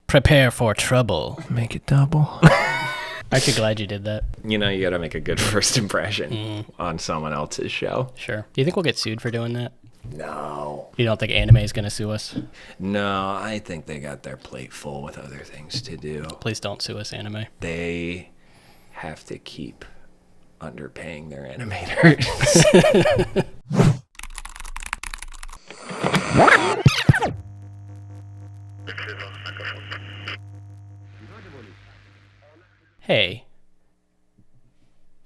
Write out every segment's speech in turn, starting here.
Prepare for trouble. Make it double. Actually, glad you did that. You know, you got to make a good first impression on someone else's show. Sure. Do you think we'll get sued for doing that? No. You don't think anime is going to sue us? No, I think they got their plate full with other things to do. Please don't sue us, anime. They have to keep underpaying their animators. Hey,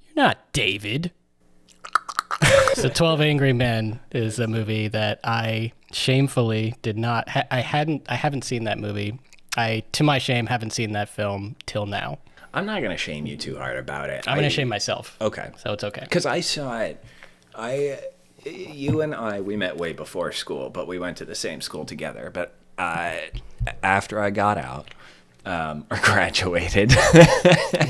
you're not David. So 12 Angry Men is a movie that I shamefully did not I haven't seen that movie. I, to my shame, haven't seen that film till now. I'm not going to shame you too hard about it. I'm going to shame myself. Okay. So it's okay. Because I saw it. You and I, we met way before school, but we went to the same school together. But after I got out, or graduated.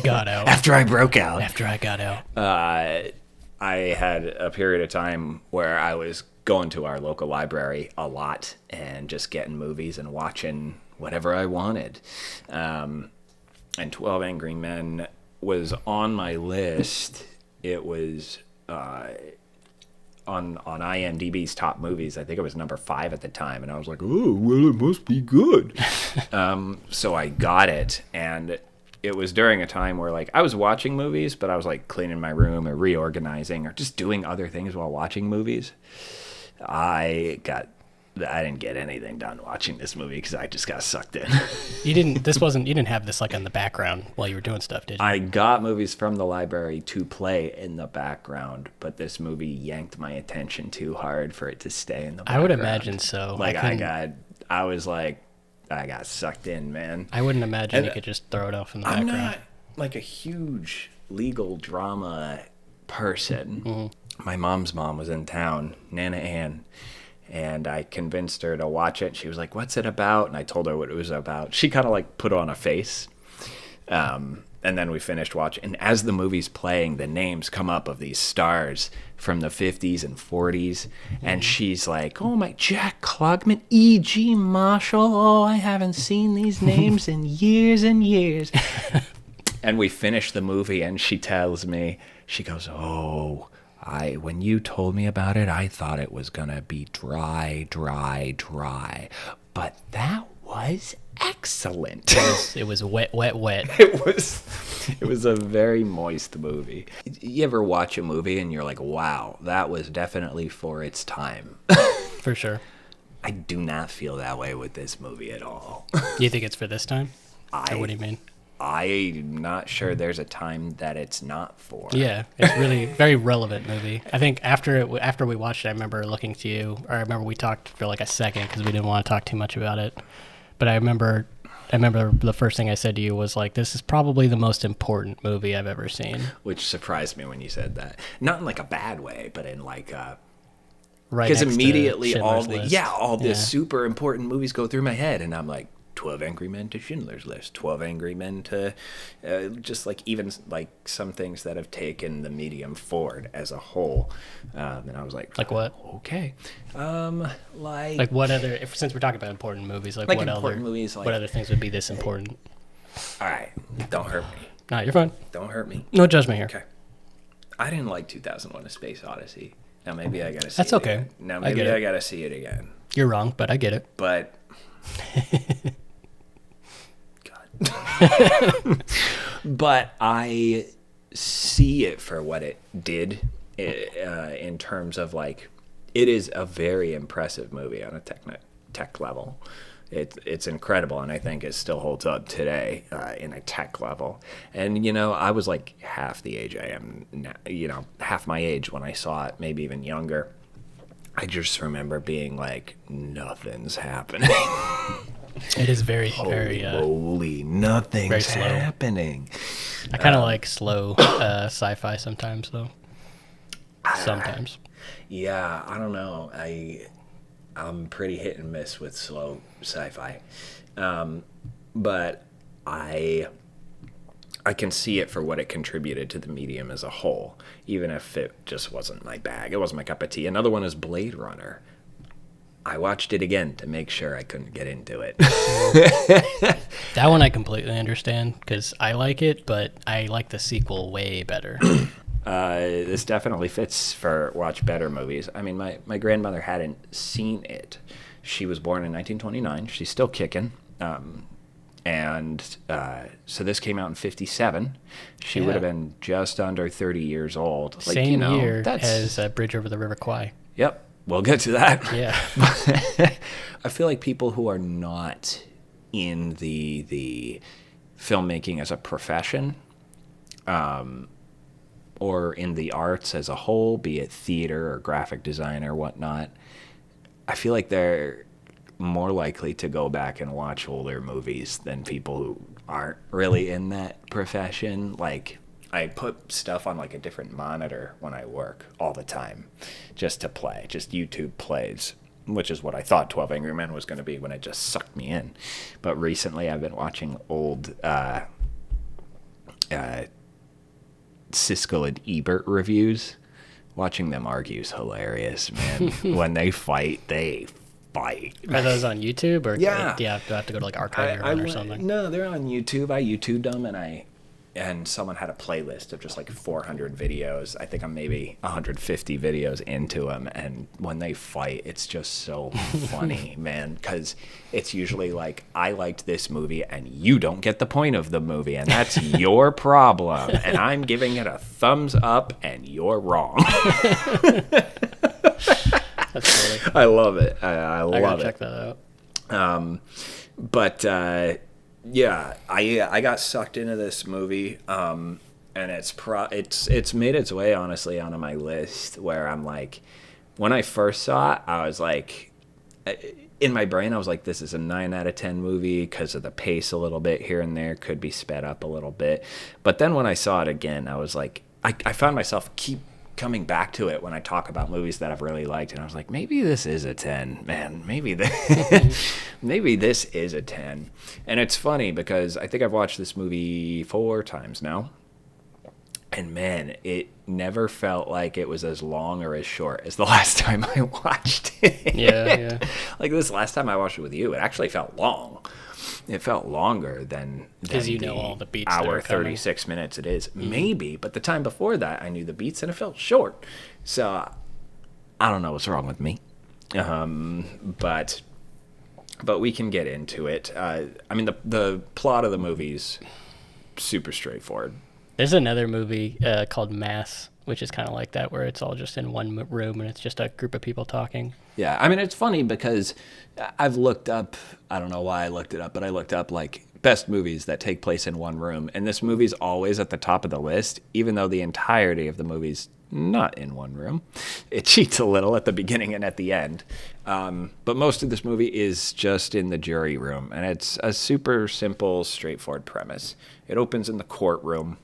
Got out. After I broke out. After I got out. I had a period of time where I was going to our local library a lot and just getting movies and watching whatever I wanted. And 12 Angry Men was on my list. It was on IMDb's top movies. I think it was number 5 at the time. And I was like, oh, well, it must be good. So I got it. And it was during a time where, like, I was watching movies, but I was, like, cleaning my room or reorganizing or just doing other things while watching movies. I didn't get anything done watching this movie because I just got sucked in. You didn't have this, like, in the background while you were doing stuff, did you? I got movies from the library to play in the background, but this movie yanked my attention too hard for it to stay in the background. I would imagine so. Like, I got sucked in, man. I wouldn't imagine you could just throw it off in the background. I'm not like a huge legal drama person. Mm-hmm. My mom's mom was in town, Nana Ann, and I convinced her to watch it. She was like, what's it about? And I told her what it was about. She kind of like put on a face. And then we finished watching. And as the movie's playing, the names come up of these stars from the 50s and 40s. And she's like, oh, my, Jack Klugman, E.G. Marshall. Oh, I haven't seen these names in years and years. And we finished the movie, and she tells me, she goes, oh, when you told me about it, I thought it was going to be dry. But that was excellent. It was wet. It was a very moist movie. You ever watch a movie and you're like, wow, that was definitely for its time? For sure. I do not feel that way with this movie at all. You think it's for this time? Or what do you mean? I'm not sure there's a time that it's not for. Yeah, it's really very relevant movie. I think after we watched it, I remember looking to you, or I remember we talked for like a second because we didn't want to talk too much about it. But I remember the first thing I said to you was like, this is probably the most important movie I've ever seen. Which surprised me when you said that. Not in like a bad way, but in like right, because immediately all the Yeah. super important movies go through my head, and I'm like, 12 Angry Men to Schindler's List, 12 Angry Men to just like even like some things that have taken the medium forward as a whole. And I was like what? Okay. Like what other, since we're talking about important movies, like what important other movies, like, what other things would be this important? All right, don't hurt me. No, you're fine. Don't hurt me. No judgment here. Okay. I didn't like 2001: A Space Odyssey. Now maybe I gotta see That's it okay. again. Now maybe I gotta see it again. You're wrong, but I get it. But but I see it for what it did in terms of like, it is a very impressive movie on a tech level. It's incredible, and I think it still holds up today in a tech level. And, you know, I was like half the age I am now, you know, half my age when I saw it, maybe even younger. I just remember being like, nothing's happening. It is very, very holy, nothing's very slow. happening. I kind of like slow sci-fi sometimes, though. Sometimes. Yeah, I don't know. I'm pretty hit and miss with slow sci-fi, but I can see it for what it contributed to the medium as a whole, even if it just wasn't my bag. It wasn't my cup of tea. Another one is Blade Runner. I watched it again to make sure I couldn't get into it. That one I completely understand because I like it, but I like the sequel way better. This definitely fits for watch better movies. I mean, my grandmother hadn't seen it. She was born in 1929. She's still kicking. So this came out in 57. She would have been just under 30 years old. Like, Same year as Bridge Over the River Kwai. Yep. We'll get to that. Yeah. I feel like people who are not in the filmmaking as a profession, or in the arts as a whole, be it theater or graphic design or whatnot, I feel like they're more likely to go back and watch older movies than people who aren't really in that profession. Like, I put stuff on like a different monitor when I work all the time just to play, just YouTube plays, which is what I thought 12 Angry Men was going to be when it just sucked me in. But recently I've been watching old Siskel and Ebert reviews. Watching them argue is hilarious, man. When they fight, they fight. Are those on YouTube, or Yeah. do you have to go to like Archive or something? No, they're on YouTube. I YouTubed them, and someone had a playlist of just like 400 videos. I think I'm maybe 150 videos into them, and when they fight, it's just so funny, man, because it's usually like, I liked this movie and you don't get the point of the movie, and that's your problem, and I'm giving it a thumbs up and you're wrong. That's funny. I love it. I I love gotta it. check that out. Yeah, I got sucked into this movie, and it's made its way, honestly, onto my list, where I'm like, when I first saw it, I was like, in my brain, I was like, this is a 9 out of 10 movie because of the pace a little bit here and there, could be sped up a little bit. But then when I saw it again, I was like, I found myself keep coming back to it when I talk about movies that I've really liked, and I was like, maybe this is a 10, man. Maybe this is a 10. And it's funny because I think I've watched this movie 4 times now, and man, it never felt like it was as long or as short as the last time I watched it. Yeah. Like this last time I watched it with you, it actually felt long. It felt longer than Because you know all the beats that hour are coming. 36 minutes it is. Maybe, but the time before that, I knew the beats and it felt short. So I don't know what's wrong with me. But we can get into it. I mean, the plot of the movie's super straightforward. There's another movie called Mass, which is kind of like that, where it's all just in one room and it's just a group of people talking. Yeah, I mean, it's funny because I've looked up, I don't know why I looked it up, but I looked up like best movies that take place in one room, and this movie's always at the top of the list, even though the entirety of the movie's not in one room. It cheats a little at the beginning and at the end. But most of this movie is just in the jury room, and it's a super simple, straightforward premise. It opens in the courtroom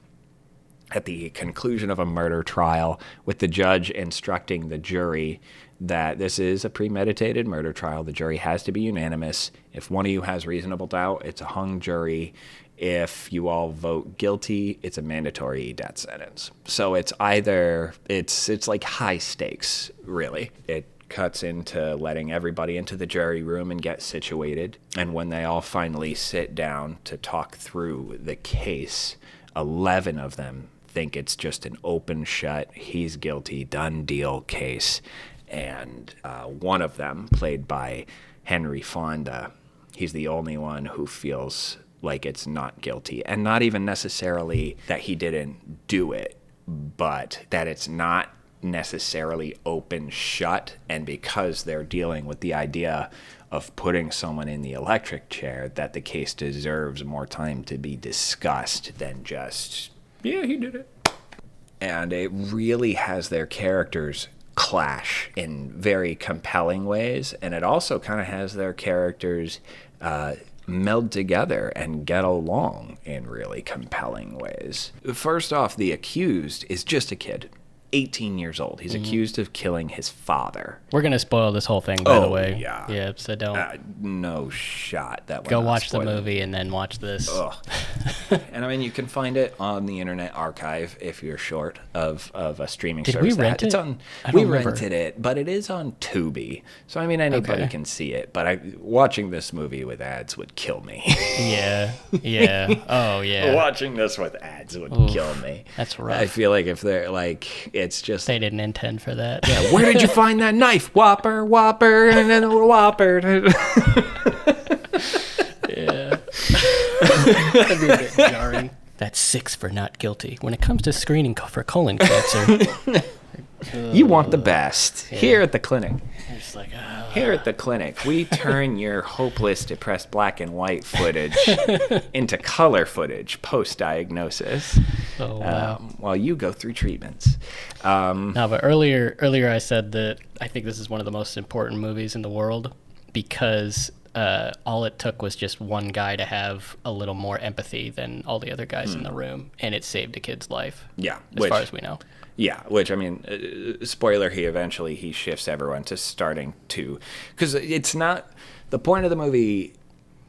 at the conclusion of a murder trial, with the judge instructing the jury that this is a premeditated murder trial. The jury has to be unanimous. If one of you has reasonable doubt, it's a hung jury. If you all vote guilty, it's a mandatory death sentence. So it's either, it's like high stakes, really. It cuts into letting everybody into the jury room and get situated. And when they all finally sit down to talk through the case, 11 of them think it's just an open shut, he's guilty, done deal case. And one of them, played by Henry Fonda, he's the only one who feels like it's not guilty. And not even necessarily that he didn't do it, but that it's not necessarily open shut. And because they're dealing with the idea of putting someone in the electric chair, that the case deserves more time to be discussed than just, yeah, he did it. And it really has their characters clash in very compelling ways, and it also kind of has their characters meld together and get along in really compelling ways. First off, the accused is just a kid. 18 years old. He's accused of killing his father. We're going to spoil this whole thing, by the way. Yeah. Yeah, so don't. No shot that we're Go not watch the spoiling. movie and then watch this. Ugh. And I mean, you can find it on the Internet Archive if you're short of a streaming Did service. we rent It's it? on. I don't We remember. rented it, but it is on Tubi. So I mean, anybody Okay. can see it. But watching this movie with ads would kill me. Yeah. Oh, yeah. Watching this with ads would kill me. That's rough. I feel like if they're like, it's just. They didn't intend for that. Yeah, where did you find that knife? Whopper, Whopper, and then Whopper. Yeah. That'd be a bit jarring. That's 6 for not guilty. When it comes to screening for colon cancer, You want the best. Here at the clinic. it's like, Here at the clinic, we turn your hopeless, depressed black and white footage into color footage post-diagnosis oh, wow. while you go through treatments. No, but earlier I said that I think this is one of the most important movies in the world because all it took was just one guy to have a little more empathy than all the other guys in the room, and it saved a kid's life. Yeah, as far as we know. Yeah, which I mean, spoiler, he shifts everyone to starting to, because it's not the point of the movie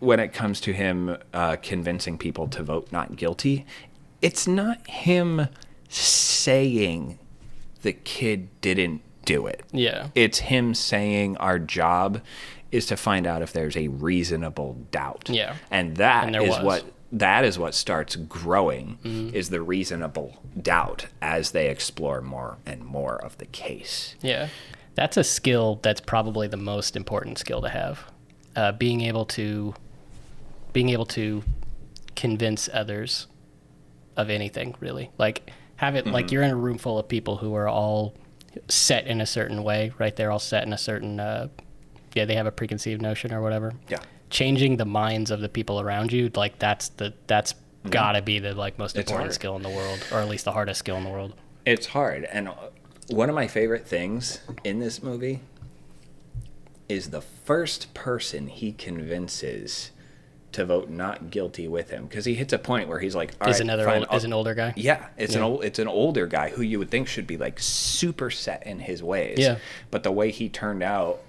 when it comes to him convincing people to vote not guilty. It's not him saying the kid didn't do it. Yeah. It's him saying our job is to find out if there's a reasonable doubt. Yeah. And that there is was. what starts growing is the reasonable doubt as they explore more and more of the case. Yeah. That's a skill that's probably the most important skill to have. Being able to convince others of anything, really. Like have it like you're in a room full of people who are all set in a certain way, right? They're all set in a certain they have a preconceived notion or whatever. Yeah. Changing the minds of the people around you, like that's gotta be the like most It's important hard. skill in the world, or at least the hardest skill in the world. It's hard. And one of my favorite things in this movie is the first person he convinces to vote not guilty with him, because he hits a point where he's like, all Is right, fine, an older guy? Yeah, it's an older guy who you would think should be like super set in his ways. Yeah. But the way he turned out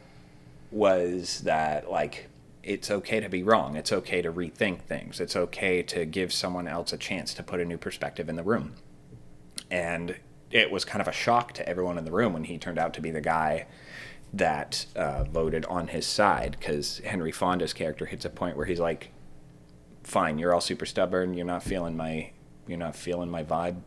was that like it's okay to be wrong. It's okay to rethink things. It's okay to give someone else a chance to put a new perspective in the room. And it was kind of a shock to everyone in the room when he turned out to be the guy that voted on his side, because Henry Fonda's character hits a point where he's like, fine, you're all super stubborn, you're not feeling my vibe,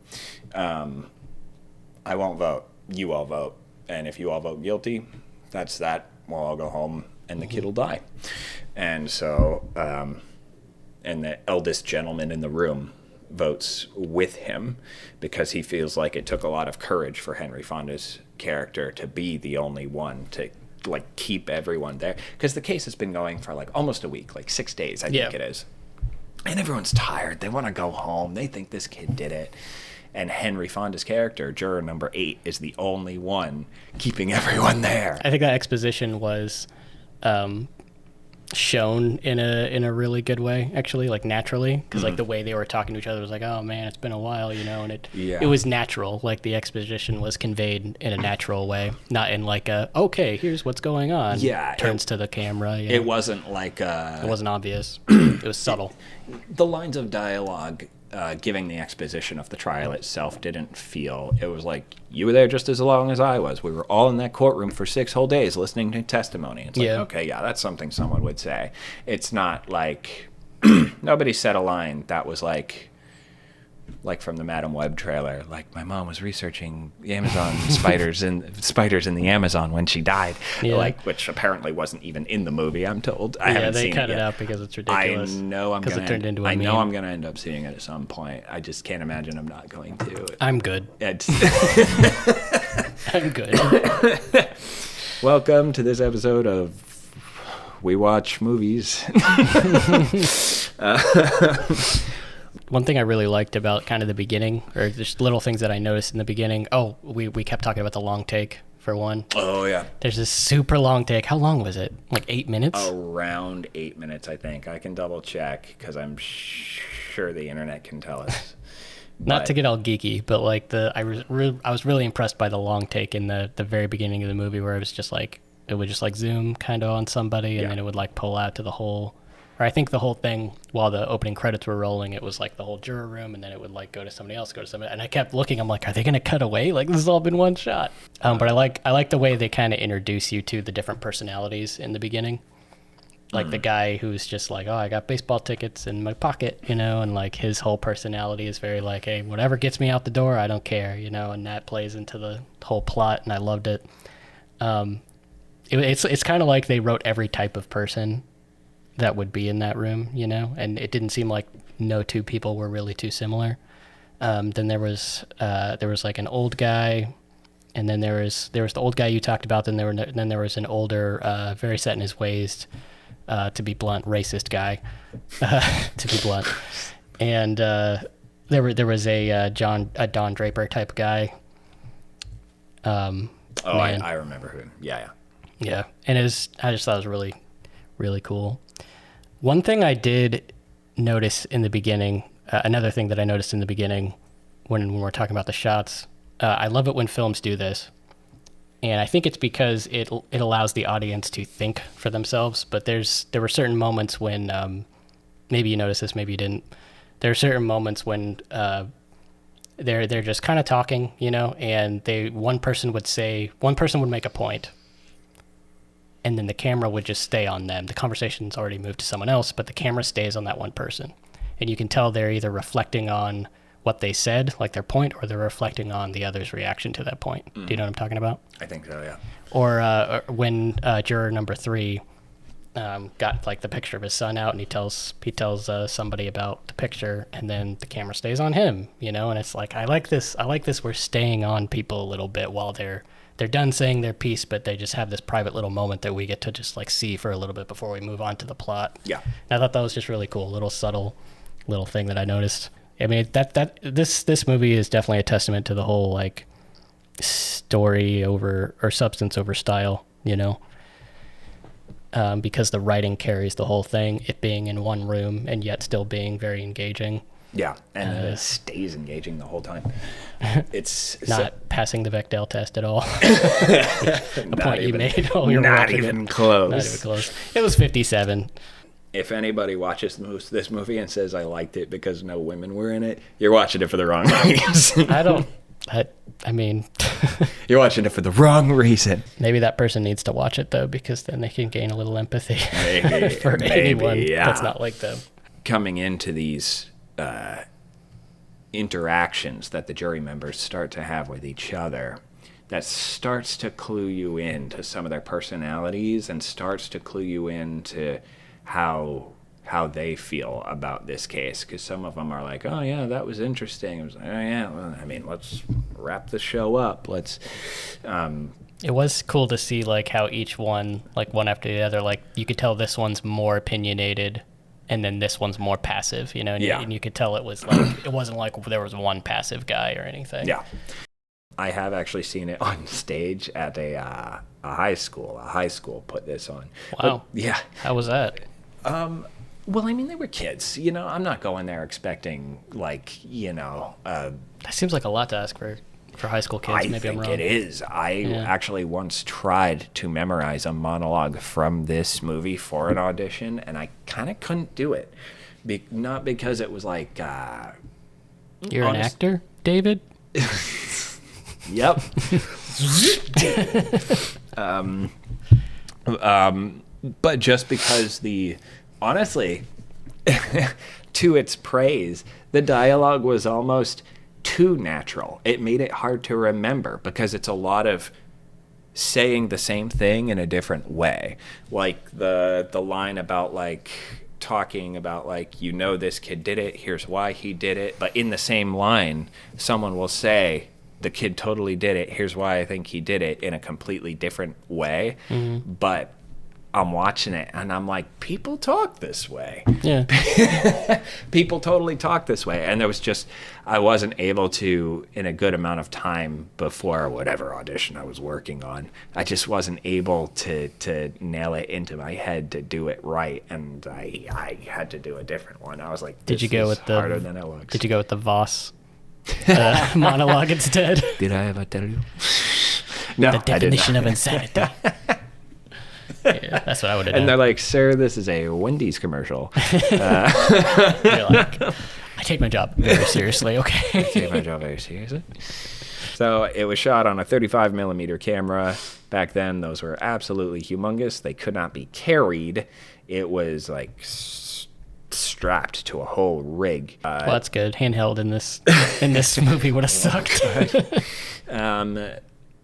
I won't vote, you all vote, and if you all vote guilty, that's that, well, I'll go home and the kid will die. And so and the eldest gentleman in the room votes with him because he feels like it took a lot of courage for Henry Fonda's character to be the only one to like keep everyone there, because the case has been going for like almost a week, like 6 days I think it is, and everyone's tired, they want to go home, they think this kid did it, and Henry Fonda's character, juror number 8, is the only one keeping everyone there. I think that exposition was shown in a really good way, actually, like naturally, because like the way they were talking to each other was like, oh man, it's been a while, and it was natural. Like the exposition was conveyed in a natural way, not in like a okay, here's what's going on. Yeah, turns to the camera. It wasn't like it wasn't obvious. It was subtle. The lines of dialogue giving the exposition of the trial itself didn't feel, it was like, you were there just as long as I was. We were all in that courtroom for 6 whole days listening to testimony. It's like, okay, yeah, that's something someone would say. It's not like, nobody said a line that was like from the Madam Web trailer, like, my mom was researching the Amazon spiders in the Amazon when she died, like, which apparently wasn't even in the movie, I'm told. I haven't seen it yet. They cut it out because it's ridiculous. I know it turned into a I meme. know I'm gonna end up seeing it at some point. I just can't imagine I'm not going to. I'm good. It's I'm good. Welcome to this episode of We Watch Movies. One thing I really liked about kind of the beginning, or just little things that I noticed in the beginning. Oh, we kept talking about the long take for one. Oh yeah. There's this super long take. How long was it? Like 8 minutes? Around 8 minutes, I think. I can double check because I'm sure the internet can tell us. Not to get all geeky, but like I was really impressed by the long take in the very beginning of the movie where it was just like it would just like zoom kind of on somebody and then it would like pull out to the whole. Or I think the whole thing while the opening credits were rolling, it was like the whole juror room, and then it would like go to somebody else, and I kept looking. I'm like, are they gonna cut away? Like this has all been one shot. But I like the way they kind of introduce you to the different personalities in the beginning. Like the guy who's just like, oh, I got baseball tickets in my pocket, and like his whole personality is very like, hey, whatever gets me out the door, I don't care, and that plays into the whole plot, and I loved it. It's kind of like they wrote every type of person that would be in that room, and it didn't seem like no two people were really too similar. Then there was like an old guy, and then there was the old guy you talked about. Then there was an older, very set in his ways, to be blunt, racist guy, to be blunt, and there was a Don Draper type guy. I remember him. Yeah. And I just thought it was really, really cool. One thing I did notice in the beginning, another thing that I noticed in the beginning when we're talking about the shots, I love it when films do this. And I think it's because it allows the audience to think for themselves. But there were certain moments when, maybe you noticed this, maybe you didn't. There are certain moments when they're just kind of talking, and one person would make a point, and then the camera would just stay on them. The conversation's already moved to someone else, but the camera stays on that one person. And you can tell they're either reflecting on what they said, like their point, or they're reflecting on the other's reaction to that point. Do you know what I'm talking about? I think so, yeah. Or when juror number 3 got like the picture of his son out, and he tells somebody about the picture, and then the camera stays on him, and it's like, I like this we're staying on people a little bit while they're done saying their piece, but they just have this private little moment that we get to just like see for a little bit before we move on to the plot. Yeah. And I thought that was just really cool, little subtle little thing that I noticed. I mean, this movie is definitely a testament to the whole like story over or substance over style, because the writing carries the whole thing, it being in one room and yet still being very engaging. Yeah, and it stays engaging the whole time. It's not passing the Bechdel test at all. The point you made. Oh, you're not even close. Not even close. It was 57. If anybody watches this movie and says I liked it because no women were in it, you're watching it for the wrong reason. I mean, you're watching it for the wrong reason. Maybe that person needs to watch it though, because then they can gain a little empathy for maybe, anyone that's not like them. Coming into these interactions that the jury members start to have with each other, that starts to clue you in to some of their personalities and starts to clue you into how they feel about this case, because some of them are like, oh yeah, that was interesting. It was like, oh yeah, well, I mean, let's wrap the show up. It was cool to see like how each one, like one after the other, like you could tell this one's more opinionated and then this one's more passive, and you could tell it was like, it wasn't like there was one passive guy or anything. Yeah. I have actually seen it on stage at a high school. A high school put this on. Wow. But, yeah. How was that? Well, I mean, they were kids. I'm not going there expecting, that seems like a lot to ask for high school kids. Maybe I'm wrong. It is. I actually once tried to memorize a monologue from this movie for an audition, and I kind of couldn't do it. Not because it was like... You're an actor, David? Yep. But just because honestly, to its praise, the dialogue was almost too natural. It made it hard to remember because it's a lot of saying the same thing in a different way. Like the line about like talking about like, this kid did it, here's why he did it. But in the same line, someone will say, the kid totally did it, here's why I think he did it, in a completely different way. Mm-hmm. But I'm watching it and I'm like, people talk this way. Yeah. People totally talk this way. And I wasn't able to, in a good amount of time before whatever audition I was working on, I just wasn't able to nail it into my head to do it right. And I had to do a different one. I was like, this is harder than it looks. Did you go with the Voss monologue instead. Did I ever tell you? No, The I did not. definition of insanity. Yeah, that's what I would have And done. they're like, sir, this is a Wendy's commercial. You're like, I take my job very seriously, okay? Take my job very seriously. So it was shot on a 35 millimeter camera. Back then, those were absolutely humongous. They could not be carried. It was like strapped to a whole rig. Well, that's good. Handheld in this movie would have sucked.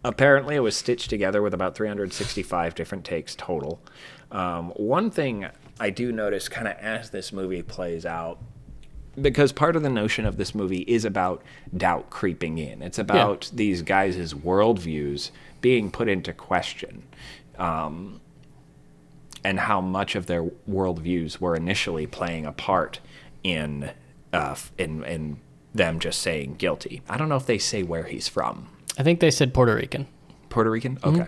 Apparently, it was stitched together with about 365 different takes total. One thing I do notice kind of as this movie plays out, because part of the notion of this movie is about doubt creeping in. It's about these guys' worldviews being put into question, and how much of their worldviews were initially playing a part in them just saying guilty. I don't know if they say where he's from. I think they said Puerto Rican, Puerto Rican? Okay.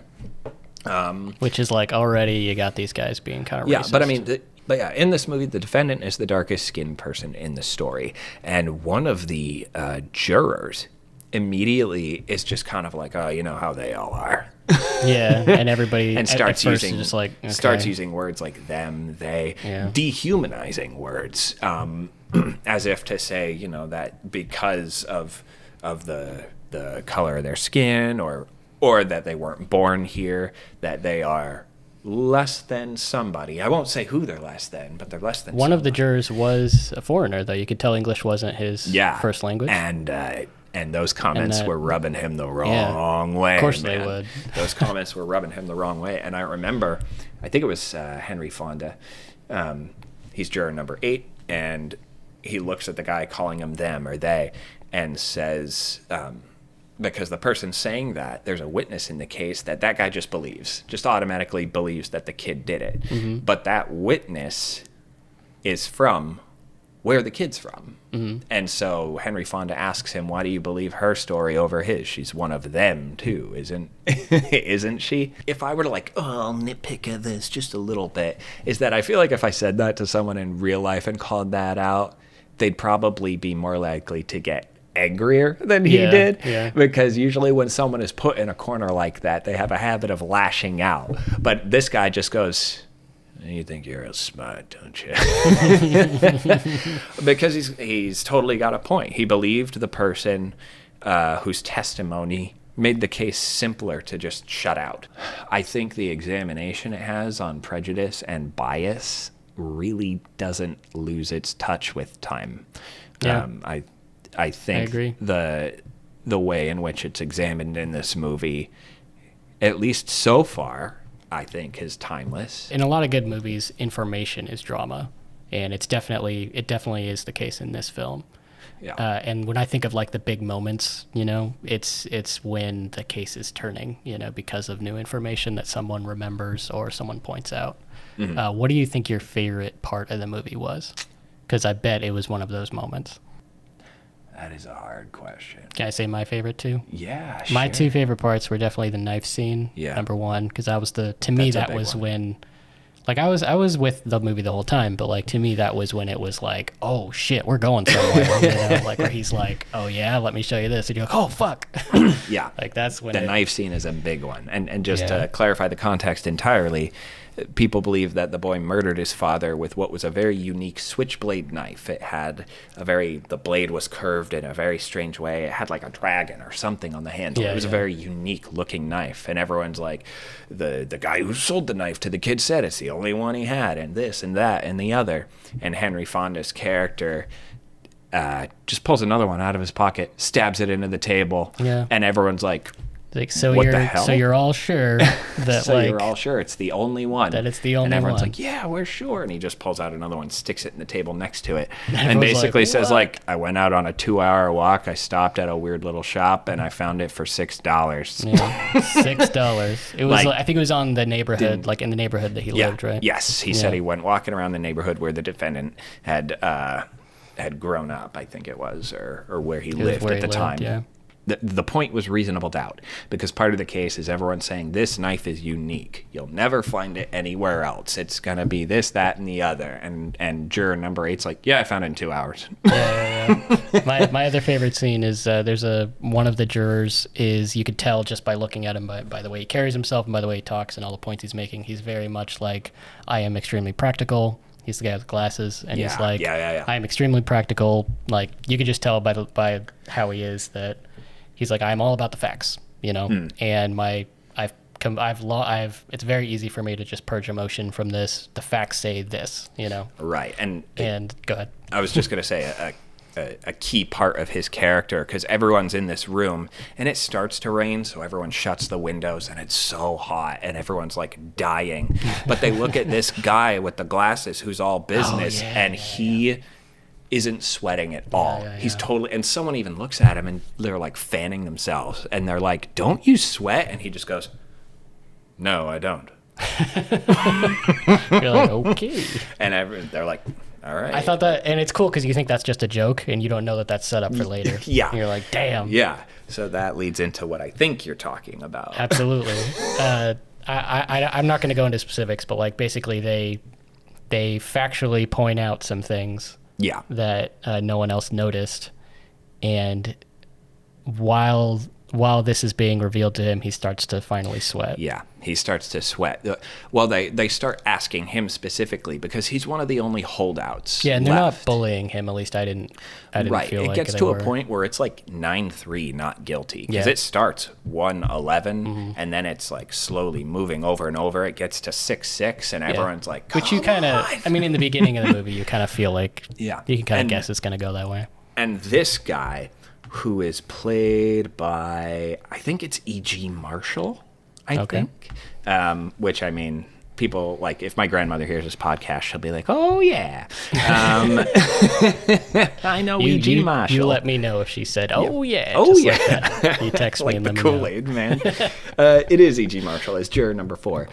which is like already you got these guys being kind of Yeah, racist. but I mean, in this movie, the defendant is the darkest skinned person in the story. And one of the jurors immediately is just kind of like, oh, you know how they all are. yeah, and everybody And at starts first using is just like, okay. starts using words like them, they, Yeah. dehumanizing words, as if to say, you know, that because of the color of their skin or that they weren't born here, that they are less than somebody. I won't say who they're less than, but they're less than One of the somebody. jurors was a foreigner, though. You could tell English wasn't his first language. And those comments that- were rubbing him the wrong way. Of course they man. would. Those comments were rubbing him the wrong way. And I remember, I think it was Henry Fonda. He's juror number 8, and he looks at the guy calling him them or they and says, because the person saying that, there's a witness in the case that guy just automatically believes that the kid did it. Mm-hmm. But that witness is from where the kid's from. Mm-hmm. And so Henry Fonda asks him, why do you believe her story over his? She's one of them too, isn't she? If I were to I'll nitpick at this just a little bit, is that I feel like if I said that to someone in real life and called that out, they'd probably be more likely to get angrier than he Yeah, did. yeah. Because usually when someone is put in a corner like that, they have a habit of lashing out. But this guy just goes, you think you're real smart, don't you? Because he's totally got a point. He believed the person whose testimony made the case simpler to just shut out. I think the examination it has on prejudice and bias really doesn't lose its touch with time. Yeah. I think agree. the way in which it's examined in this movie, at least so far, I think is timeless. In a lot of good movies, information is drama, and it definitely is the case in this film. Yeah. And when I think of the big moments, it's when the case is turning, because of new information that someone remembers or someone points out. Mm-hmm. What do you think your favorite part of the movie was? Because I bet it was one of those moments. That is a hard question. Can I say my favorite too? Yeah, My sure. two favorite parts were definitely the knife scene. Yeah. Number one, because to me That's a that big was one. when, I was with the movie the whole time, but to me that was when it was like, oh shit, we're going somewhere. Where he's like, oh yeah, let me show you this, and you're like, oh fuck. Yeah. That's when The knife scene is a big one. And just Yeah. to clarify the context entirely, people believe that the boy murdered his father with what was a very unique switchblade knife. It had the blade was curved in a very strange way. It had like a dragon or something on the handle. Yeah, It was a yeah. very unique looking knife. And everyone's like, the guy who sold the knife to the kid said it's the only one he had, and this and that and the other. And Henry Fonda's character just pulls another one out of his pocket, stabs it into the table, Yeah. and everyone's like, so What the hell? you're all sure that so you're all sure it's the only one. That it's the only And everyone's one. like, yeah, we're sure. And he just pulls out another one, sticks it in the table next to it, and Everyone's basically like, says, "What?" I went out on a 2-hour walk. I stopped at a weird little shop, and I found it for $6. Yeah, $6. It was. Like, I think it was on the neighborhood, in the neighborhood that he lived, right? Yes, he said Yeah. he went walking around the neighborhood where the defendant had grown up, I think it was, or where he lived where at he the lived, time. yeah. The point was reasonable doubt, because part of the case is everyone saying this knife is unique. You'll never find it anywhere else. It's gonna be this, that, and the other. And juror number 8's like, yeah, I found it in 2 hours. Yeah. My other favorite scene is there's one of the jurors is, you could tell just by looking at him by the way he carries himself and by the way he talks and all the points he's making. He's very much like, I am extremely practical. He's the guy with glasses, and he's like, I am extremely practical. Like, you could just tell by how he is that he's like, I'm all about the facts, and it's very easy for me to just purge emotion from this. The facts say this, Right. And go ahead. I was just going to say a key part of his character, because everyone's in this room and it starts to rain, so everyone shuts the windows and it's so hot and everyone's like dying. But they look at this guy with the glasses who's all business, and he isn't sweating at all. He's totally, and someone even looks at him and they're like fanning themselves and they're like, don't you sweat? And he just goes, no, I don't. You're like, okay. And they're like, all right. I thought that, and it's cool because you think that's just a joke and you don't know that that's set up for later. Yeah. And you're like, damn. Yeah. So that leads into what I think you're talking about. Absolutely. I'm not going to go into specifics, but like basically they factually point out some things that no one else noticed. And while this is being revealed to him, he starts to finally sweat. Yeah, he starts to sweat. Well, they start asking him specifically because he's one of the only holdouts. Yeah, and they're left. not bullying him. At least I didn't right. feel like it gets they to were. A point where it's like 9-3, not guilty. Because it starts 1-11, and then it's like slowly moving over and over. It gets to 6-6, and everyone's like, which you kind of, I mean, in the beginning of the movie, you kind of feel like you can kind of guess it's going to go that way. And this guy, who is played by, I think it's E.G. Marshall, I think. Which, I mean, people, like, if my grandmother hears this podcast, she'll be like, oh, yeah. I know E.G. Marshall. You let me know if she said, oh, yeah. Oh, just yeah. Like that. You text like me and let the me know. Kool-Aid, man. It is E.G. Marshall as juror number 4.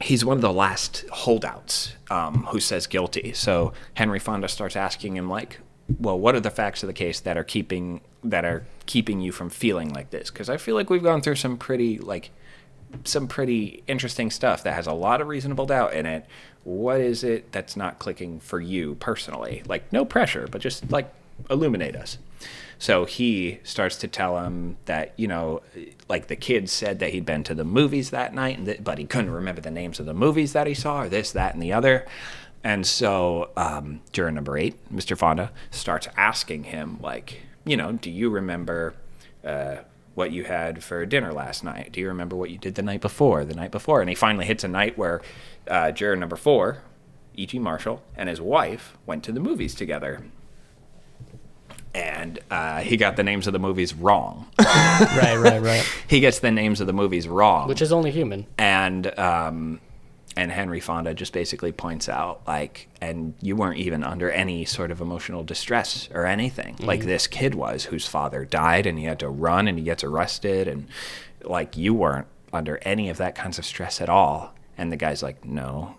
He's one of the last holdouts who says guilty. So Henry Fonda starts asking him, like, well, what are the facts of the case that are keeping you from feeling like this? Because I feel like we've gone through some pretty interesting stuff that has a lot of reasonable doubt in it. What is it that's not clicking for you personally? Like, no pressure, but just like illuminate us. So he starts to tell him that, like the kid said that he'd been to the movies that night, but he couldn't remember the names of the movies that he saw, or this, that, and the other. And so juror number 8, Mr. Fonda, starts asking him, like, do you remember what you had for dinner last night? Do you remember what you did the night before? And he finally hits a night where juror number 4, E.G. Marshall, and his wife went to the movies together. And he got the names of the movies wrong. Right. He gets the names of the movies wrong. Which is only human. And Henry Fonda just basically points out, like, and you weren't even under any sort of emotional distress or anything, like this kid was, whose father died and he had to run and he gets arrested, and like you weren't under any of that kinds of stress at all. And the guy's like, no,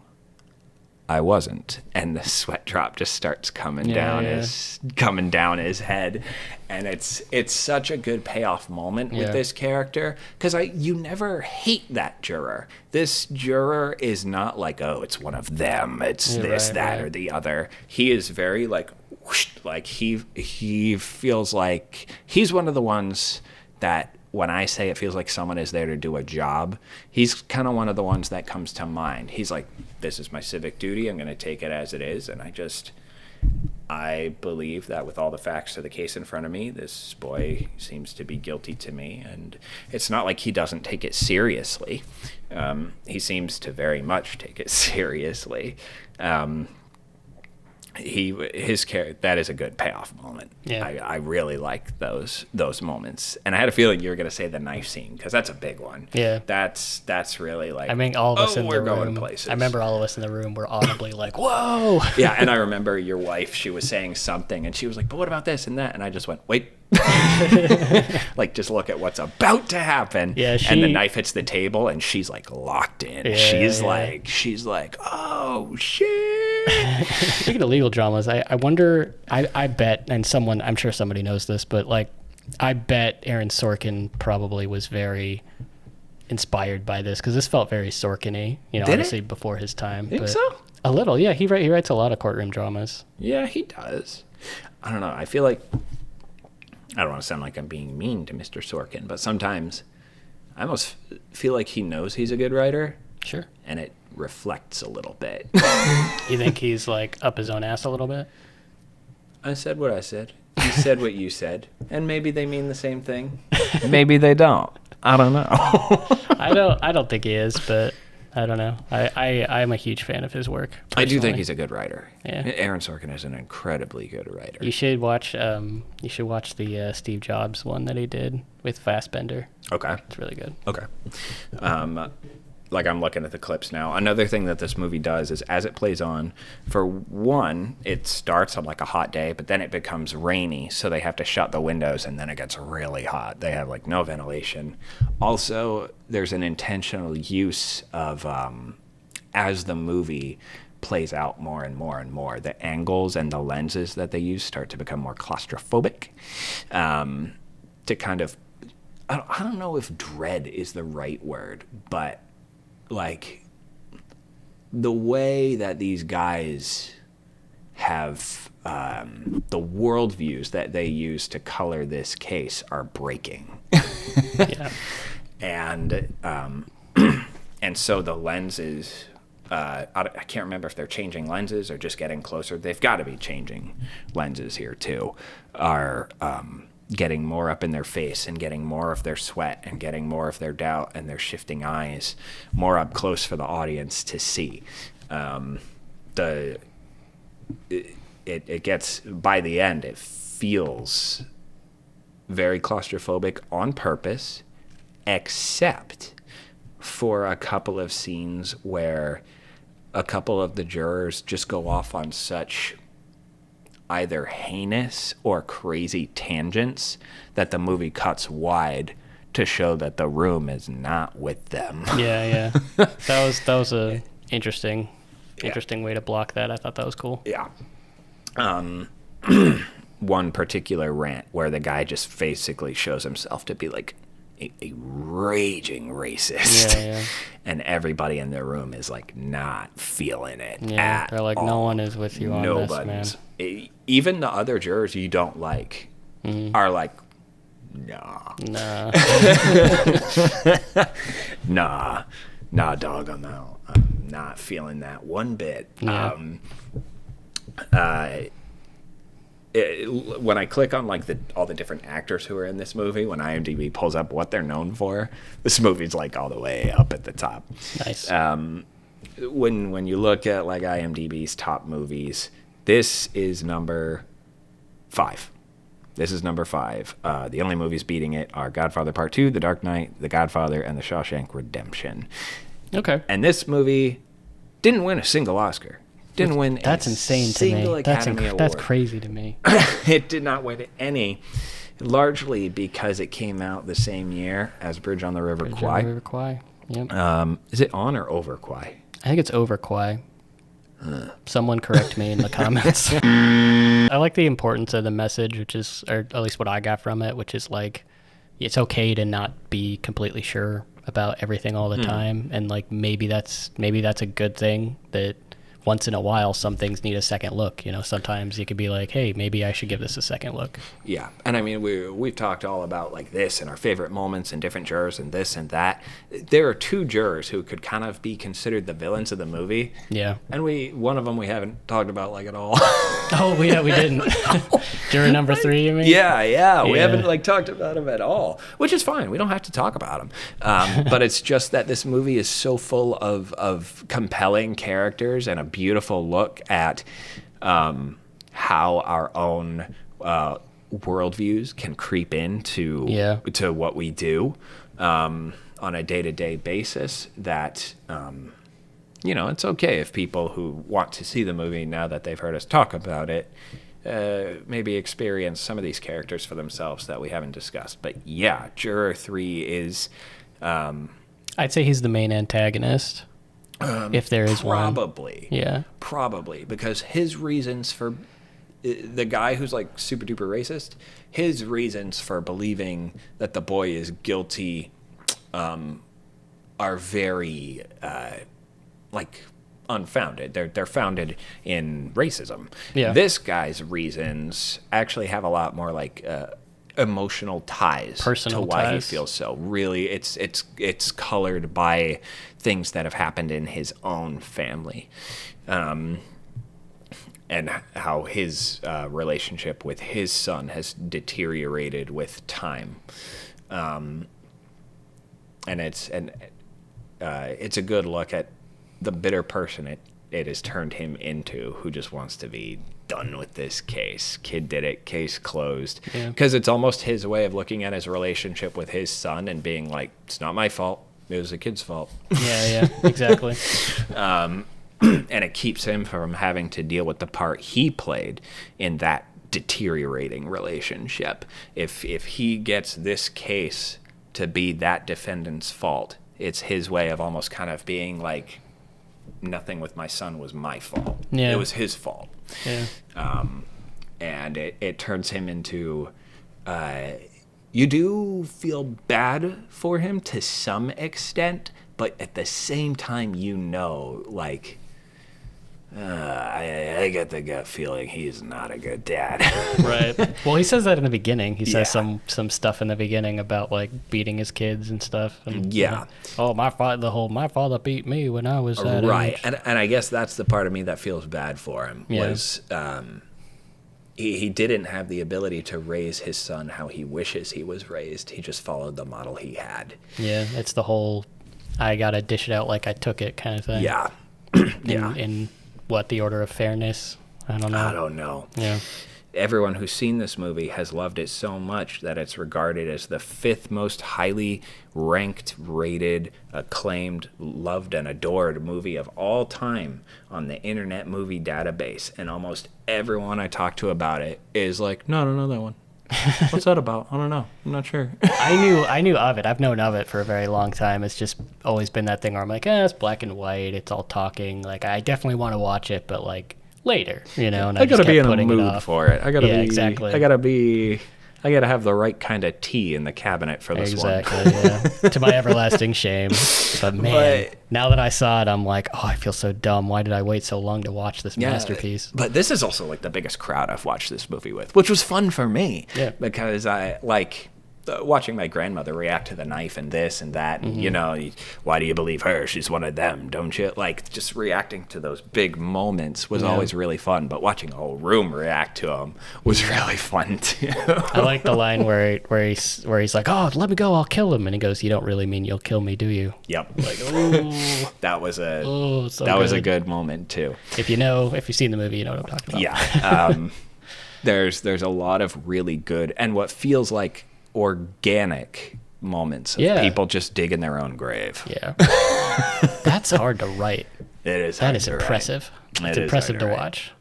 I wasn't. And the sweat drop just starts coming down his head. And it's such a good payoff moment with this character, because you never hate that juror. This juror is not like, oh, it's one of them, it's or the other. He is very like, whoosh, like he feels like he's one of the ones that, when I say it feels like someone is there to do a job, he's kind of one of the ones that comes to mind. He's like, this is my civic duty. I'm going to take it as it is. And I believe that with all the facts of the case in front of me, this boy seems to be guilty to me. And it's not like he doesn't take it seriously. He seems to very much take it seriously. That is a good payoff moment. Yeah. I really like those moments, and I had a feeling you were going to say the knife scene, because that's a big one. Yeah, that's really like. I mean, all of us in the room. We're going places. I remember all of us in the room were audibly like, "Whoa!" Yeah, and I remember your wife. She was saying something, and she was like, "But what about this and that?" And I just went, "Wait." Like, just look at what's about to happen. Yeah, and the knife hits the table, and she's like locked in. Yeah, she's like, oh shit. Speaking of legal dramas, I wonder. I bet, and I'm sure somebody knows this, but like, I bet Aaron Sorkin probably was very inspired by this, because this felt very Sorkin-y, obviously before his time. Think so? A little, yeah. He writes a lot of courtroom dramas. Yeah, he does. I don't know. I feel like I don't want to sound like I'm being mean to Mr. Sorkin, but sometimes I almost feel like he knows he's a good writer, Sure. and it reflects a little bit. You think he's like up his own ass a little bit? I said what I said. You said what you said, and maybe they mean the same thing. Maybe they don't. I don't know. I don't think he is, but I don't know. I'm a huge fan of his work. I do think personally. he's a good writer. Yeah. Aaron Sorkin is an incredibly good writer. You should watch the Steve Jobs one that he did with Fassbender. Okay. It's really good. Okay. Like I'm looking at the clips now. Another thing that this movie does is as it plays on, for one, it starts on like a hot day, but then it becomes rainy, so they have to shut the windows, and then it gets really hot. They have like no ventilation. Also, there's an intentional use of, as the movie plays out more and more and more, the angles and the lenses that they use start to become more claustrophobic, to kind of, I don't know if dread is the right word, but like the way that these guys have the worldviews that they use to color this case are breaking. Yeah. And and so the lenses, I can't remember if they're changing lenses or just getting closer. They've got to be changing lenses here too, are getting more up in their face and getting more of their sweat and getting more of their doubt and their shifting eyes more up close for the audience to see. It gets, by the end, it feels very claustrophobic on purpose, except for a couple of scenes where a couple of the jurors just go off on such either heinous or crazy tangents that the movie cuts wide to show that the room is not with them. Yeah. That was a interesting way to block that. I thought that was cool. Yeah. One particular rant where the guy just basically shows himself to be like a raging racist. Yeah. And everybody in the room is like not feeling it. Yeah. At They're like, all. no one is with you on this, man. Nobody's. Even the other jurors you don't like are like, nah. Nah, dog, I'm out. I'm not feeling that one bit. Yeah. When I click on like all the different actors who are in this movie, when IMDb pulls up what they're known for, this movie's like all the way up at the top. Nice. When you look at like IMDb's top movies, this is number 5. This is number 5. The only movies beating it are Godfather Part 2, The Dark Knight, The Godfather, and The Shawshank Redemption. Okay. And this movie didn't win a single Oscar. Didn't win That's a insane to single me. Academy Award. That's crazy to me. It did not win any, largely because it came out the same year as Bridge on the River Kwai. River Kwai. Yep. Is it on or over Kwai? I think it's over Kwai. Someone correct me in the comments. I like the importance of the message, which is, or at least what I got from it, which is like, it's okay to not be completely sure about everything all the time, and like maybe that's a good thing, that once in a while some things need a second look. You know, sometimes you could be like, hey, maybe I should give this a second look. Yeah, and I mean we've talked all about like this and our favorite moments and different jurors and this and that. There are 2 jurors who could kind of be considered the villains of the movie. Yeah. And one of them we haven't talked about like at all. Oh, we didn't. Juror number 3, you mean? Yeah. We Yeah. haven't like talked about him at all, which is fine. We don't have to talk about him. But it's just that this movie is so full of compelling characters and a beautiful look at how our own worldviews can creep into to what we do on a day-to-day basis, that it's okay if people who want to see the movie, now that they've heard us talk about it, maybe experience some of these characters for themselves that we haven't discussed. But yeah, Juror 3 is... I'd say he's the main antagonist, if there is one. Probably. Yeah. Probably, because his reasons for... The guy who's like super duper racist, his reasons for believing that the boy is guilty are very... like unfounded. They're founded in racism. Yeah. This guy's reasons actually have a lot more like emotional ties Personal to why ties. he feels so. Really, it's colored by things that have happened in his own family. And how his relationship with his son has deteriorated with time, and it's a good look at the bitter person it has turned him into, who just wants to be done with this case. Kid did it, case closed. Because it's almost his way of looking at his relationship with his son and being like, it's not my fault. It was the kid's fault. Yeah, exactly. And it keeps him from having to deal with the part he played in that deteriorating relationship. If he gets this case to be that defendant's fault, it's his way of almost kind of being like, nothing with my son was my fault. Yeah. It was his fault. Yeah. And it turns him into... you do feel bad for him to some extent, but at the same time, like... I get the gut feeling he's not a good dad. Right. Well, he says that in the beginning. He says Yeah. some stuff in the beginning about like beating his kids and stuff. And, Yeah. oh, my father beat me when I was that Right. age. And I guess that's the part of me that feels bad for him. Yeah. Was he didn't have the ability to raise his son how he wishes he was raised. He just followed the model he had. Yeah, it's the whole I gotta dish it out like I took it kind of thing. Yeah. Yeah. In what, the order of fairness? I don't know. I don't know. Yeah. Everyone who's seen this movie has loved it so much that it's regarded as the 5th most highly ranked, rated, acclaimed, loved, and adored movie of all time on the Internet Movie Database. And almost everyone I talk to about it is like, no, I don't know that one. What's that about? I don't know. I'm not sure. I knew of it. I've known of it for a very long time. It's just always been that thing where I'm like, it's black and white. It's all talking. Like, I definitely want to watch it, but like later, And I just gotta be kept in a putting it mood off. for it. Exactly. I gotta have the right kind of tea in the cabinet for this one. Exactly, yeah. To my everlasting shame. But man, But- now that I saw it, I'm like, I feel so dumb. Why did I wait so long to watch this masterpiece? But this is also like the biggest crowd I've watched this movie with, which was fun for me. Yeah. Because I like watching my grandmother react to the knife and this and that. Mm-hmm. And, why do you believe her? She's one of them, don't you? Like, just reacting to those big moments was always really fun. But watching a whole room react to them was really fun too. I like the line where he's like, "Oh, let me go, I'll kill him," and he goes, "You don't really mean you'll kill me, do you?" Yep. Like, ooh, that was a So a good moment too. If you've seen the movie, you know what I'm talking about. Yeah. There's a lot of really good and what feels like organic moments of people just digging their own grave. Yeah. That's hard to write. It is. That is impressive. It's impressive to watch.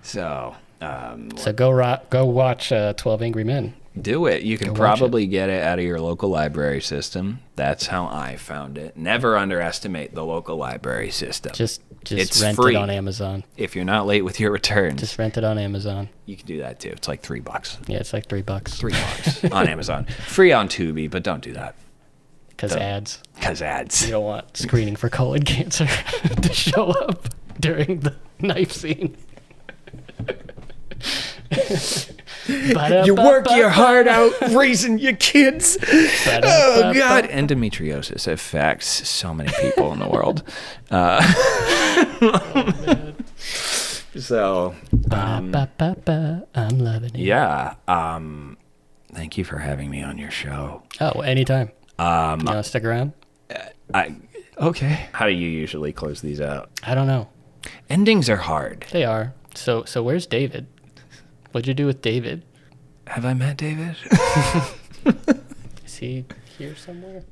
So, So go watch 12 Angry Men. do it. You can probably get it out of your local library system. That's how I found it. Never underestimate the local library system. Just It's rent free. it on Amazon. If you're not late with your returns, Just rent it on Amazon. you can do that too. It's like $3. Yeah, it's like $3. $3 on Amazon. Free on Tubi, but don't do that. Because ads. Because ads. You don't want screening for colon cancer to show up during the knife scene. You work your heart out raising your kids. Oh, God. Endometriosis affects so many people in the world. So, I'm loving it. yeah. Thank you for having me on your show. Oh, anytime. You want to stick around? Okay. How do you usually close these out? I don't know. Endings are hard. They are. So where's David? What'd you do with David? Have I met David? Is he here somewhere?